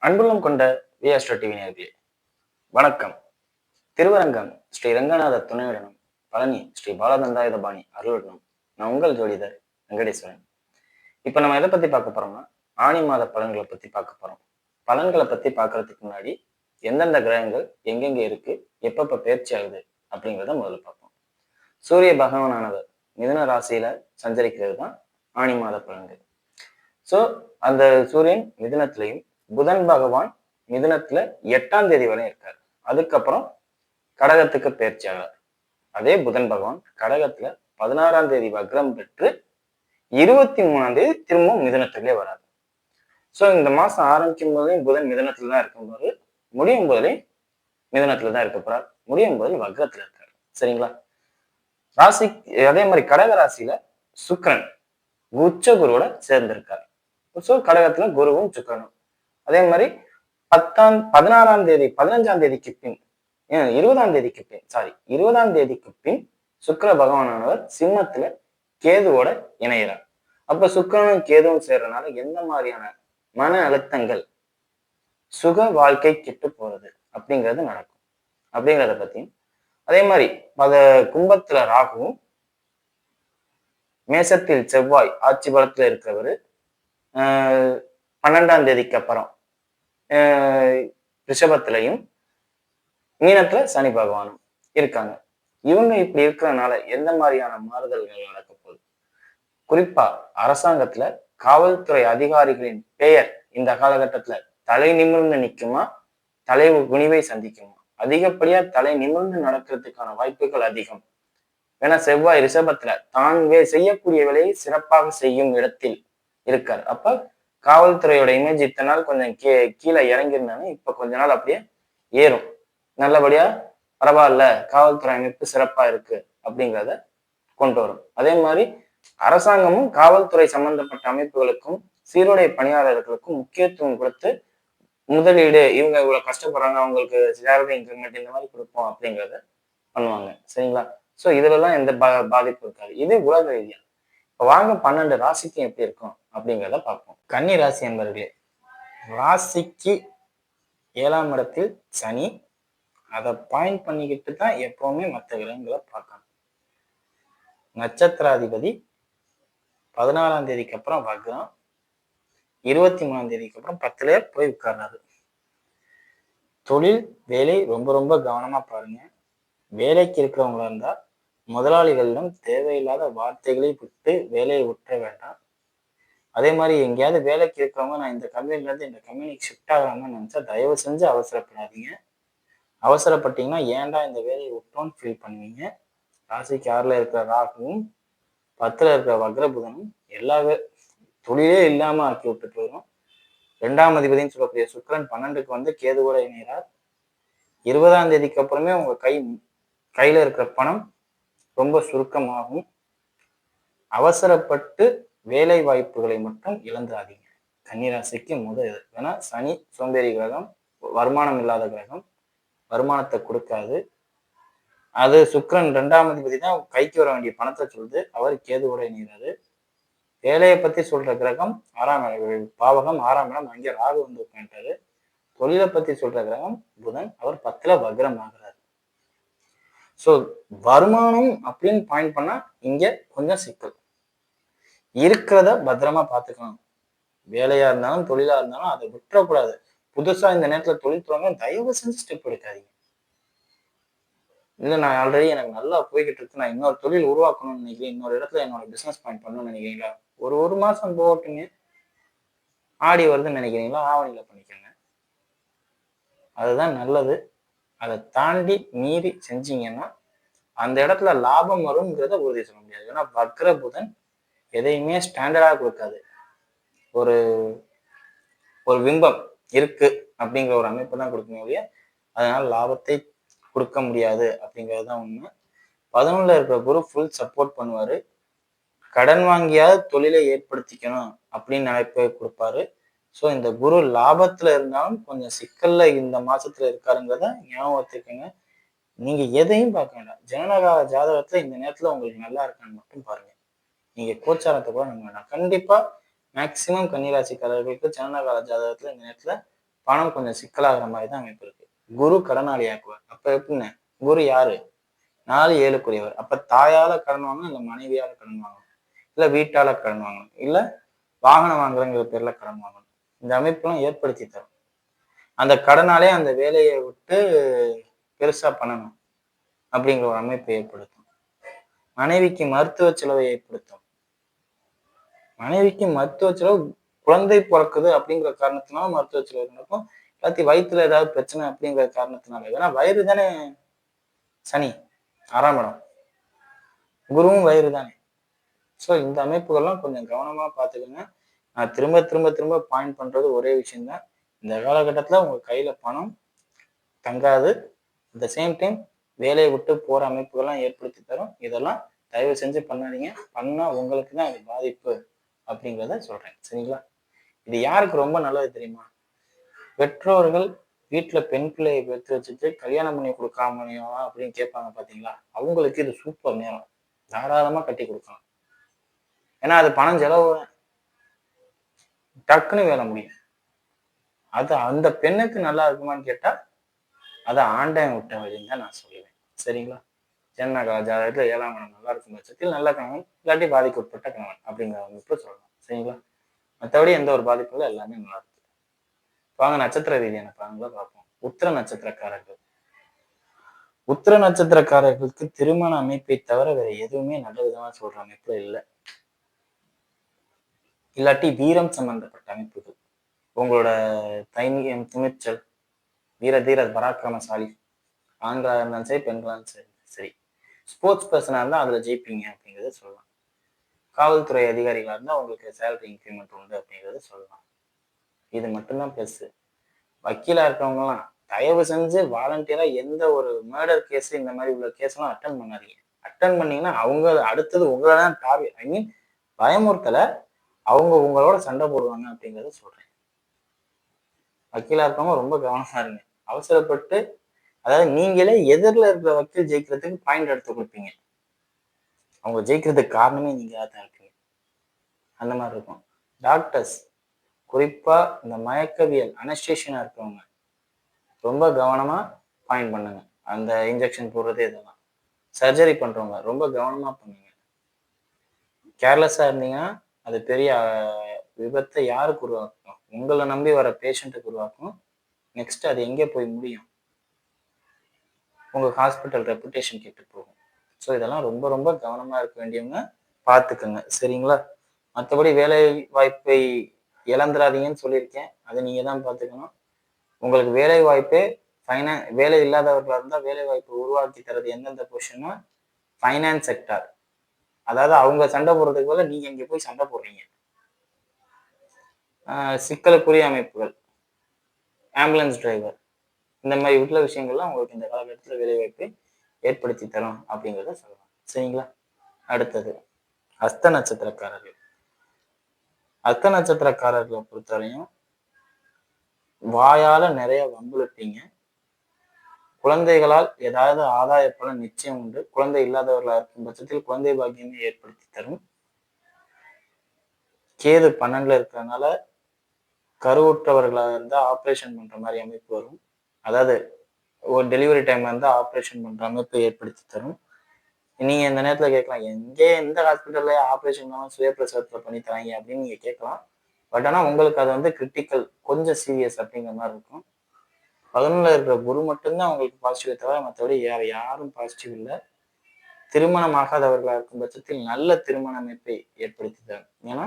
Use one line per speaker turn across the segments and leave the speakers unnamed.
அன்புள்ளம் கொண்ட விஆஸ்ட்ரோ டிவி நேயர்களே வணக்கம். திருவரங்கம் ஸ்ரீ ரங்கநாத துணையுடனும் பழனி ஸ்ரீ பாலதண்டாயுதபாணி அருளுடனும் நான் உங்கள் ஜோதிடர் வெங்கடேஸ்வரன். இப்ப நம்ம எதை பத்தி பார்க்க போறோம்னா ஆணி மாத பலன்களை பத்தி பார்க்க போறோம். பலன்களை பத்தி பார்க்கறதுக்கு முன்னாடி எந்தெந்த கிரகங்கள் எங்கெங்க இருக்கு, எப்பப்ப பயிற்சி ஆகுது அப்படிங்கிறத முதல்ல பார்ப்போம். சூரிய பகவானானவர் மிதுன ராசியில சஞ்சரிக்கிறது தான் ஆணி மாத பலன்கள். சோ அந்த சூரியன் மிதுனத்திலையும் புதன் பகவான் மிதுனத்துல 8ஆம் தேதி வரை இருக்காரு. அதுக்கப்புறம் கடகத்துக்கு பயிற்சி ஆகிறார். அதே புதன் பகவான் கடகத்துல 16ஆம் தேதி வக்ரம் பெற்று 23ஆம் தேதி திரும்பவும் மிதுனத்திலே வராது. சோ இந்த மாசம் ஆரம்பிக்கும் போதே புதன் மிதுனத்துல தான் இருக்கும்போது முடியும் போதே மிதுனத்துல தான் இருக்க போறார். முடியும் போது வக்ரத்துல இருக்காரு. சரிங்களா? ராசி அதே மாதிரி கடக ராசியில சுக்கிரன் உச்ச குருவோட சேர்ந்திருக்கார். சோ கடகத்துல குருவும் சுக்கிரனும். அதே மாதிரி 16ஆம் தேதி 15ஆம் தேதிக்கு பின் 20ஆம் தேதிக்கு பின் 20ஆம் தேதிக்கு பின் சுக்கிர பகவானானவர் சிம்மத்துல கேதுவோட இணைகிறார். அப்ப சுக்கிரனும் கேதுவும் சேர்றதுனால எந்த மாதிரியான மன அழுத்தங்கள், சுக வாழ்க்கை கெட்டு போறது அப்படிங்கிறது நடக்கும் அப்படிங்கிறத பத்தியும், அதே மாதிரி கும்பத்துல ராகுவும் மேசத்தில் செவ்வாய் ஆட்சி பலத்துல இருக்கிறவரு 12ஆம் தேதிக்கு அப்புறம் ரிஷபத்திலையும் மீனத்துல சனி பகவானும் இருக்காங்க. இவங்க இப்படி இருக்கிறதுனால எந்த மாதிரியான மாறுதல்கள் நடக்க போகுது? குறிப்பா அரசாங்கத்துல காவல்துறை அதிகாரிகளின் பெயர் இந்த காலகட்டத்துல தலை நிமிர்ந்து நிக்குமா, தலை குனிவை சந்திக்குமா? அதிகப்படியா தலை நிமிர்ந்து நடக்கிறதுக்கான வாய்ப்புகள் அதிகம். ஏன்னா செவ்வாய் ரிஷபத்துல தான் செய்யக்கூடிய வேலையை சிறப்பாக செய்யும் இடத்தில் இருக்கார். அப்ப காவல்துறையோட இமேஜ் இத்தனை நாள் கொஞ்சம் கீழே இறங்கியிருந்தாலும் இப்ப கொஞ்ச நாள் அப்படியே ஏறும். நல்லபடியா பரவாயில்ல, காவல்துறை அமைப்பு சிறப்பா இருக்கு அப்படிங்கிறத கொண்டு வரும். அதே மாதிரி அரசாங்கமும் காவல்துறை சம்பந்தப்பட்ட அமைப்புகளுக்கும் சீருடை பணியாளர்களுக்கும் முக்கியத்துவம் கொடுத்து முதலீடு, இவங்க இவ்வளவு கஷ்டப்படுறாங்க, அவங்களுக்கு சேலரி இன்கிரிமெண்ட் இந்த மாதிரி கொடுப்போம் அப்படிங்கிறத பண்ணுவாங்க. சரிங்களா? சோ இதுல எந்த பாதிப்பு இருக்காது. இது உலக ரீதியா. வாங்க 12 ராசிக்கு எப்படி இருக்கும் அப்படிங்கிறத பார்ப்போம். கன்னி ராசி என்பவர்களே, ராசிக்கு 7ஆம் இடத்தில் சனி. அதை பாயிண்ட் பண்ணிக்கிட்டு தான் எப்பவுமே மற்ற கிரகங்களை பார்க்கணும். நட்சத்திராதிபதி 16ஆம் தேதிக்கு அப்புறம் வக்ரம், 23ஆம் தேதிக்கு அப்புறம் 10ல போய் உட்கார்றாரு. தொழில் வேலை ரொம்ப ரொம்ப கவனமா பாருங்க. வேலைக்கு இருக்கிறவங்களா இருந்தா முதலாளிகளிடம் தேவையில்லாத வார்த்தைகளை விட்டு வேலையை விட்டுற வேண்டாம். அதே மாதிரி எங்கேயாவது வேலைக்கு இருக்கிறவங்க நான் இந்த கம்பெனில இருந்து இந்த கம்பெனிக்கு ஷிஃப்ட் ஆகலாம்னு நினைச்சா தயவு செஞ்சு அவசரப்படாதீங்க. அவசரப்பட்டீங்கன்னா ஏன்டா இந்த வேலையை விட்டோம்னு ஃபீல் பண்ணுவீங்க. ராசிக்கு 6ல இருக்கிற ராகுவும் 10ல இருக்கிற வக்ரபுதனும் எல்லா தொழிலே இல்லாம ஆக்கி விட்டு போயிடும். 2ஆம் அதிபதினு சொல்லக்கூடிய சுக்கிரன் 12க்கு வந்து கேதுவோட இணைகிறார். 20ஆம் தேதிக்கு அப்புறமே உங்க கையில இருக்கிற பணம் ரொம்ப சுருக்கமாகும். அவசரப்பட்டு வேலை வாய்ப்புகளை மட்டும் இழந்துடாதீங்க. கன்னிராசிக்கு முதல் இது. ஏன்னா சனி சோம்பேறி கிரகம், வருமானம் இல்லாத கிரகம், வருமானத்தை கொடுக்காது. அது சுக்கிரன் 2ஆம் அதிபதி தான் கைக்கு வர வேண்டிய பணத்தை சொல்லுது. அவர் கேதுவோட இணைகிறாரு. வேலையை பத்தி சொல்ற கிரகம் 6ஆம் பாவகம் 6ஆம் இடம், அங்கே ராகு வந்து உட்காந்துட்டாரு. தொழிலை பத்தி சொல்ற கிரகம் புதன், அவர் 10ல வக்ரம் ஆகிறார். சோ வருமானம் அப்படின்னு பாயிண்ட் பண்ணா இங்க கொஞ்சம் சிக்கல். இருக்கிறத பத்திரமா பார்த்துக்கணும். வேலையா இருந்தாலும் தொழிலா இருந்தாலும் அதை விட்டுறக்கூடாது. புதுசா இந்த நேரத்துல தொழில் தொடங்க தயவு செஞ்சு ஸ்டெப் எடுக்காதீங்க. இல்ல நான் ஆல்ரெடி எனக்கு நல்லா போய்கிட்டு இருக்கு, நான் இன்னொரு தொழில் உருவாக்கணும்னு நினைக்கிறேன், இன்னொரு இடத்துல என்னோட பிசினஸ் பாயிண்ட் பண்ணணும்னு நினைக்கிறீங்களா, ஒரு மாசம் போட்டுங்க. ஆடி வருதுன்னு நினைக்கிறீங்களா, ஆவணியில பண்ணிக்கோங்க. அதுதான் நல்லது. அதை தாண்டி மீறி செஞ்சீங்கன்னா அந்த இடத்துல லாபம் வரும்ங்கிறத உறுதி சொல்ல முடியாது. ஏன்னா வக்ர புதன் எதையுமே ஸ்டாண்டர்டா கொடுக்காது. ஒரு ஒரு பிம்பம் இருக்கு அப்படிங்கிற ஒரு அமைப்பு தான் கொடுக்க முடியும். அதனால லாபத்தை கொடுக்க முடியாது அப்படிங்கிறது தான் உண்மை. 11ல இருக்கிற குரு ஃபுல் சப்போர்ட் பண்ணுவாரு. கடன் வாங்கியாவது தொழிலை ஏற்படுத்திக்கணும் அப்படின்னு நினைப்பை கொடுப்பாரு. ஸோ இந்த குரு லாபத்துல இருந்தாலும் கொஞ்சம் சிக்கல்ல இந்த மாசத்துல இருக்காருங்கிறத ஞாபகம் வச்சுக்கோங்க. நீங்க எதையும் பார்க்க வேண்டாம். ஜனனகால ஜாதகத்துல இந்த நேரத்துல உங்களுக்கு நல்லா இருக்கான்னு மட்டும் பாருங்க. நீங்க கோச்சாரத்தை கூட நம்ப வேண்டாம். கண்டிப்பா மேக்சிமம் கன்னிராசிக்காரர்களுக்கு ஜனனகால ஜாதகத்துல இந்த நேரத்துல பணம் கொஞ்சம் சிக்கலாகிற மாதிரி தான் அமைப்பு இருக்கு. குரு கடனாளி ஆக்குவார். அப்ப எப்படின்னு, குரு யாரு? 4 7க்குரியவர். அப்ப தாயால கடன் வாங்கணும், இல்ல மனைவியால கடன் வாங்கணும், இல்ல வீட்டால கடன் வாங்கணும், இல்ல வாகனம் வாங்குறங்கிற பேர்ல கடன் வாங்கணும். இந்த அமைப்பெல்லாம் ஏற்படுத்தி தரும். அந்த கடனாலே அந்த வேலையை விட்டு பெருசா பண்ணணும் அப்படிங்கிற ஒரு அமைப்பை ஏற்படுத்தும். மனைவிக்கு மருத்துவ செலவை ஏற்படுத்தும். மனைவிக்கு மருத்துவ செலவு, குழந்தை பிறக்குது அப்படிங்கிற காரணத்தினால மருத்துவ செலவு நடக்கும். எல்லாத்தையும் வயிற்றுல ஏதாவது பிரச்சனை அப்படிங்கிற காரணத்தினால, ஏன்னா வயிறு தானே சனி 6ஆம் இடம், குருவும் வயிறு தானே. ஸோ இந்த அமைப்புகள்லாம் கொஞ்சம் கவனமா பார்த்துக்கோங்க. நான் திரும்ப திரும்ப திரும்ப பாயிண்ட் பண்றது ஒரே விஷயம்தான். இந்த காலகட்டத்துல உங்க கையில பணம் தங்காது. அட் த சேம் டைம் வேலையை விட்டு போற அமைப்புகள்லாம் ஏற்படுத்தி தரும். இதெல்லாம் தயவு செஞ்சு பண்ணாதீங்க. பண்ணா உங்களுக்கு தான் அது பாதிப்பு அப்படிங்கிறத சொல்றேன். சரிங்களா? இது யாருக்கு ரொம்ப நல்லது தெரியுமா? பெற்றோர்கள் வீட்டுல பெண் பிள்ளையை பெற்று வச்சுட்டு கல்யாணம் பண்ணி கொடுக்காமலையா அப்படின்னு கேட்பாங்க பாத்தீங்களா? அவங்களுக்கு இது சூப்பர் நேரம். தாராளமா கட்டி கொடுக்கலாம். ஏன்னா அது பணம் செலவு, டக்குன்னு வேலை முடியும். அது அந்த பெண்ணுக்கு நல்லா இருக்குமான்னு கேட்டா, அதை ஆண்டவன் விட்ட வழின்னு தான் நான் சொல்லுவேன். சரிங்களா? ஜனநாயக ஜாதகத்துல 7ஆம் இடம் நல்லா இருக்கும் பட்சத்தில் நல்ல கணவன், இல்லாட்டி பாதிக்கு உட்பட்ட கணவன் அப்படிங்கிற அமைப்பு சொல்லலாம். சரிங்களா? மற்றபடி எந்த ஒரு பாதிப்பும் இல்லை, எல்லாமே நல்லா இருக்கு. வாங்க நட்சத்திர ரீதியான பலன்களை பார்ப்போம். உத்திர நட்சத்திரக்காரர்கள். உத்திர நட்சத்திரக்காரர்களுக்கு திருமண அமைப்பை தவிர வேற எதுவுமே நல்ல விதமா சொல்ற அமைப்புல இல்லை. இல்லாட்டி வீரம் சம்பந்தப்பட்ட அமைப்புகள், உங்களோட தைரியம், துணிச்சல், வீர தீர பராக்கிரமசாலி, ஆண்களாக இருந்தாலும் சரி, பெண்களாக சரி, ஸ்போர்ட்ஸ் பர்சனாக இருந்தால் அதில் ஜெயிப்பீங்க அப்படிங்கிறத சொல்லலாம். காவல்துறை அதிகாரிகளாக இருந்தால் உங்களுக்கு சேலரி இன்க்ரிமெண்ட் உண்டு அப்படிங்கிறத சொல்லலாம். இது மட்டும்தான் ப்ளஸ். வக்கீலாக இருக்கிறவங்கலாம் தயவு செஞ்சு வாலண்டியரா எந்த ஒரு மர்டர் கேஸ் இந்த மாதிரி உள்ள கேஸ்லாம் அட்டன் பண்ணாதீங்க. அட்டன் பண்ணீங்கன்னா அவங்க அடுத்தது உங்களை தான் டார்கெட், ஐ மீன் பயமுறுத்தலை, அவங்க உங்களோட சண்டை போடுவாங்க அப்படிங்கிறத சொல்றேன். வக்கீலா இருக்கவங்க ரொம்ப கவனமா இருங்க. அவசரப்பட்டு, அதாவது நீங்களே எதிரில் இருக்கிற வக்கீல் ஜெயிக்கிறதுக்கு பாயிண்ட் எடுத்து கொடுப்பீங்க. அவங்க ஜெயிக்கிறதுக்கு காரணமே நீங்க தான் இருக்கீங்க. அந்த மாதிரி இருக்கும். டாக்டர்ஸ், குறிப்பா இந்த மயக்கவியல் அனஸ்டேஷனா இருக்கவங்க ரொம்ப கவனமா பாயிண்ட் பண்ணுங்க. அந்த இன்ஜெக்ஷன் போடுறது இதெல்லாம். சர்ஜரி பண்றவங்க ரொம்ப கவனமா பண்ணுங்க. கேர்லெஸ்ஸா இருந்தீங்கன்னா அது பெரிய விபத்தை யாருக்கு உருவாக்கும்? உங்களை நம்பி வர பேஷண்ட்டுக்கு உருவாக்கும். நெக்ஸ்ட் அது எங்கே போய் முடியும்? உங்க ஹாஸ்பிட்டல் ரெப்புடேஷன் கெட்டு போகும். ஸோ இதெல்லாம் ரொம்ப ரொம்ப கவனமா இருக்க வேண்டியவங்க பார்த்துக்கோங்க. சரிங்களா? மற்றபடி வேலை வாய்ப்பை இழந்துடாதீங்கன்னு சொல்லியிருக்கேன். அதை நீங்க தான் பார்த்துக்கணும். உங்களுக்கு வேலை வாய்ப்பே வேலை இல்லாதவர்களாக இருந்தால் வேலை வாய்ப்பை உருவாக்கி தரது எந்தெந்த பொசிஷன்னா, ஃபைனான்ஸ் செக்டார். அதாவது அவங்க சண்டை போடுறதுக்கு போல நீங்க இங்க போய் சண்டை போடுறீங்க. சிக்கலுக்குரிய அமைப்புகள், ஆம்புலன்ஸ் டிரைவர், இந்த மாதிரி உள்ள விஷயங்கள்லாம் உங்களுக்கு இந்த காலகட்டத்தில் வேலை வாய்ப்பை ஏற்படுத்தி தரும் அப்படிங்கிறத சொல்லலாம். சரிங்களா? அடுத்தது அஸ்த நட்சத்திரக்காரர்கள். அஸ்த நட்சத்திரக்காரர்களை பொறுத்தவரையும் வாயால நிறைய வம்பிழுப்பீங்க. குழந்தைகளால் ஏதாவது ஆதாய பலன் நிச்சயம் உண்டு. குழந்தை இல்லாதவர்களாக இருக்கும் பட்சத்தில் குழந்தை பாக்கியமே ஏற்படுத்தி தரும். கேது 12ல இருக்கிறதுனால கருவுற்றவர்களாக இருந்தால் ஆப்ரேஷன் பண்ற மாதிரி அமைப்பு வரும். அதாவது ஒரு டெலிவரி டைம்ல இருந்தால் ஆப்ரேஷன் பண்ற அமைப்பை ஏற்படுத்தி தரும். நீங்க இந்த நேரத்துல கேட்கலாம், எந்த ஹாஸ்பிட்டல்ல ஆப்ரேஷன் இல்லாமல் சுயப்பிரசவத்துல பண்ணி தராங்க அப்படின்னு நீங்க கேட்கலாம். பட் ஆனா உங்களுக்கு அது வந்து கிரிட்டிக்கல், கொஞ்சம் சீரியஸ் அப்படிங்கிற மாதிரி இருக்கும். 11ல இருக்கிற குரு மட்டும்தான் உங்களுக்கு பாசிட்டிவ் தவிர மற்றபடி வேற யாரும் பாசிட்டிவ் இல்லை. திருமணம் ஆகாதவர்களாக இருக்கும் பட்சத்தில் நல்ல திருமண அமைப்பை ஏற்படுத்தி தரும். ஏன்னா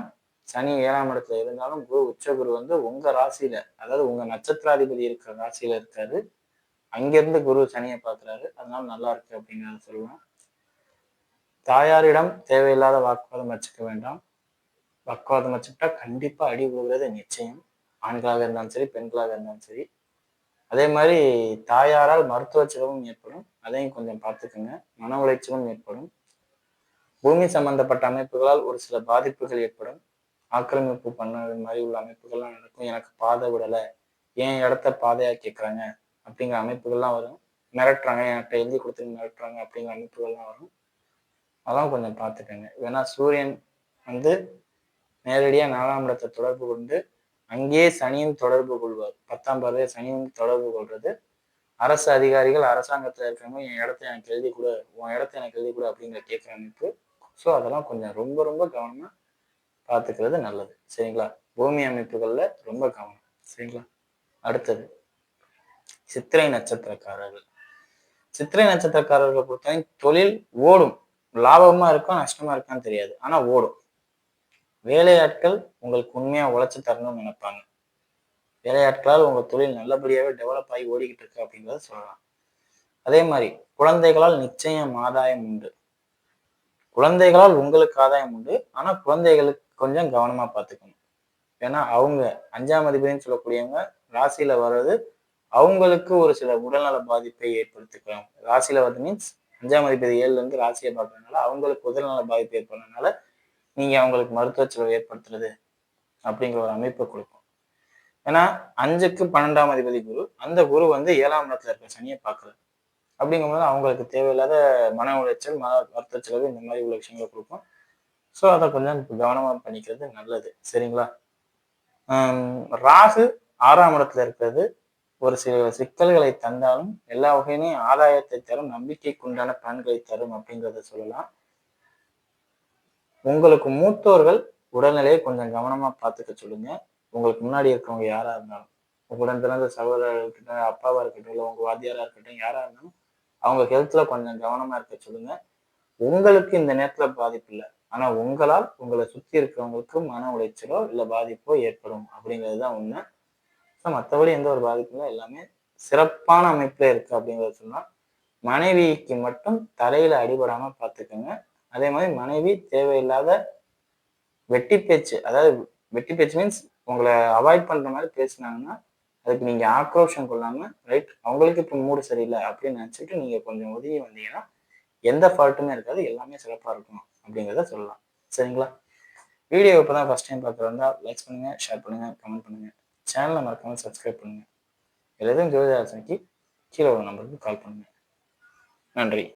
சனி 7ஆம் இடத்துல இருந்தாலும் குரு உச்ச குரு வந்து உங்க ராசியில, அதாவது உங்க நட்சத்திராதிபதி இருக்கிற ராசியில இருக்காரு. அங்கிருந்து குரு சனியை பார்க்கிறாரு. அதனால நல்லா இருக்கு அப்படிங்கிறத சொல்லலாம். தாயாரிடம் தேவையில்லாத வாக்குவாதம் வச்சுக்க வேண்டாம். வாக்குவாதம் வச்சுக்கிட்டா கண்டிப்பா அடி விழுகிறது நிச்சயம். ஆண்களாக இருந்தாலும் சரி, பெண்களாக இருந்தாலும் சரி. அதே மாதிரி தாயாரால் மருத்துவ செலவும் ஏற்படும். அதையும் கொஞ்சம் பார்த்துக்குங்க. மன உளைச்சலும் ஏற்படும். பூமி சம்பந்தப்பட்ட அமைப்புகளால் ஒரு சில பாதிப்புகள் ஏற்படும். ஆக்கிரமிப்பு பண்ணது மாதிரி உள்ள அமைப்புகள்லாம் நடக்கும். எனக்கு பாதை விடலை, ஏன் இடத்த பாதையா கேட்குறாங்க அப்படிங்கிற அமைப்புகள்லாம் வரும். மிரட்டுறாங்க, என்கிட்ட எழுதி கொடுத்துட்டு மிரட்டுறாங்க அப்படிங்கிற அமைப்புகள்லாம் வரும். அதெல்லாம் கொஞ்சம் பார்த்துக்கங்க. ஏன்னா சூரியன் வந்து நேரடியாக 4ஆம் இடத்தை தொடர்பு கொண்டு அங்கேயே சனியும் தொடர்பு கொள்வார். 10ஆம் பார்வையை சனியும் தொடர்பு கொள்றது. அரசு அதிகாரிகள் அரசாங்கத்துல இருக்கிறவங்க என் இடத்த எனக்கு எழுதி கொடு, உன் இடத்த எனக்கு எழுதி கொடு அப்படிங்கிற கேட்கிற அமைப்பு. ஸோ அதெல்லாம் கொஞ்சம் ரொம்ப ரொம்ப கவனமா பார்த்துக்கிறது நல்லது. சரிங்களா? பூமி அமைப்புகள்ல ரொம்ப கவனம். சரிங்களா? அடுத்தது சித்திரை நட்சத்திரக்காரர்கள். சித்திரை நட்சத்திரக்காரர்களை பொறுத்தவரை தொழில் ஓடும். லாபமா இருக்கும், நஷ்டமா இருக்கான்னு தெரியாது. ஆனா ஓடும். வேலையாட்கள் உங்களுக்கு உண்மையா உழைச்சு தரணும்னு நினைப்பாங்க. வேலையாட்களால் உங்க தொழில் நல்லபடியாவே டெவலப் ஆகி ஓடிக்கிட்டு இருக்கு அப்படிங்கிறத சொல்லலாம். அதே மாதிரி குழந்தைகளால் நிச்சயம் ஆதாயம் உண்டு. குழந்தைகளால் உங்களுக்கு ஆதாயம் உண்டு. ஆனா குழந்தைகளுக்கு கொஞ்சம் கவனமா பார்த்துக்கணும். ஏன்னா அவங்க 5ஆம் அதிபதினு சொல்லக்கூடியவங்க ராசியில வர்றது அவங்களுக்கு ஒரு சில உடல்நல பாதிப்பை ஏற்படுத்திக்கலாம். ராசியில வந்து மீன்ஸ் 5ஆம் அதிபதி 7ல இருந்து ராசியை பார்க்கறதுனால அவங்களுக்கு உடல்நல பாதிப்பு ஏற்படுறதுனால நீங்க அவங்களுக்கு மருத்துவ செலவு ஏற்படுத்துறது அப்படிங்கிற ஒரு அமைப்பை கொடுக்கும். ஏன்னா 5க்கு 12ஆம் அதிபதி குரு, அந்த குரு வந்து 7ஆம் இடத்துல இருக்க சனியை பார்க்குறது. அப்படிங்கும்போது அவங்களுக்கு தேவையில்லாத மன உளைச்சல், மருத்துவ செலவு இந்த மாதிரி உள்ள விஷயங்களை கொடுக்கும். ஸோ அதை கொஞ்சம் கவனமா பண்ணிக்கிறது நல்லது. சரிங்களா? ராகு 6ஆம் இடத்துல இருக்கிறது ஒரு சில சிக்கல்களை தந்தாலும் எல்லா வகையிலையும் ஆதாயத்தை தரும், நம்பிக்கைக்கு உண்டான பலன்களை தரும் அப்படிங்கிறத சொல்லலாம். உங்களுக்கு மூத்தோர்கள் உடல்நிலையை கொஞ்சம் கவனமா பார்த்துக்க சொல்லுங்க. உங்களுக்கு முன்னாடி இருக்கவங்க யாரா இருந்தாலும், உங்களுடன் பிறந்த சகோதரர் இருக்கட்டும், அப்பாவா இருக்கட்டும், இல்லை உங்க வாத்தியாரா இருக்கட்டும், யாரா இருந்தாலும் அவங்க ஹெல்த்ல கொஞ்சம் கவனமா இருக்க சொல்லுங்க. உங்களுக்கு இந்த நேரத்துல பாதிப்பு இல்லை. ஆனா உங்களால் உங்களை சுத்தி இருக்கிறவங்களுக்கு மன உளைச்சலோ இல்லை பாதிப்போ ஏற்படும் அப்படிங்கிறதுதான் உண்மை. மற்றபடி எந்த ஒரு பாதிப்பும் இல்லை. எல்லாமே சிறப்பான அமைப்புல இருக்கு அப்படிங்கிறத சொன்னா மனைவிக்கு மட்டும் தலையில அடிபடாம பார்த்துக்கோங்க. அதே மாதிரி மனைவி தேவையில்லாத வெட்டி பேச்சு, அதாவது வெட்டி பேச்சு மீன்ஸ் உங்களை அவாய்ட் பண்ற மாதிரி பேசினாங்கன்னா அதுக்கு நீங்க ஆக்ரோஷம் கொள்ளாம ரைட் அவங்களுக்கு இப்போ மூடு சரியில்லை அப்படின்னு நினைச்சிட்டு நீங்க கொஞ்சம் ஒதுங்கி வந்தீங்கன்னா எந்த ஃபால்ட்டுமே இருக்காது, எல்லாமே சிறப்பா இருக்கும் அப்படிங்கிறத சொல்லலாம். சரிங்களா? வீடியோ இப்போதான் ஃபர்ஸ்ட் டைம் பார்க்குறதா லைக் பண்ணுங்க, ஷேர் பண்ணுங்க, கமெண்ட் பண்ணுங்க. சேனலை மறக்காம சப்ஸ்கிரைப் பண்ணுங்க. எதுவும் ஜோதிட ஆலோசனைக்கு கீழே ஒரு நம்பருக்கு கால் பண்ணுங்க. நன்றி.